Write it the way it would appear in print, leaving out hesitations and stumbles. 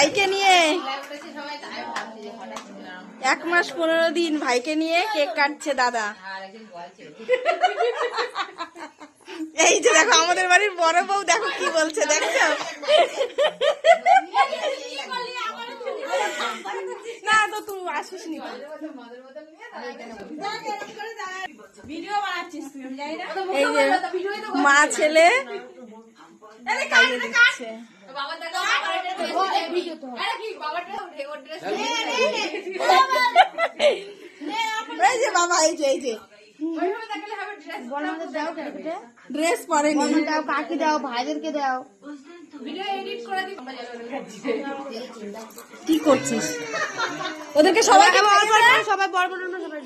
ভাইকে নিয়ে 1 মাস 15 দিন ভাইকে নিয়ে কেক কাটছে দাদা। এই যে দেখো আমাদের বাড়ির বড় বউ, দেখো কি বলছে, দেখছো? না তো তুই আসিস নি, এই যে মা ছেলে খাইয়ে দিচ্ছে। এই যে বাবা, এই যে ড্রেস পরেনি, দাও, কাকে দাও, ভাইদেরকে দাও। কি করছিস? ওদেরকে সবাইকে সবাই বড় বড় সবাই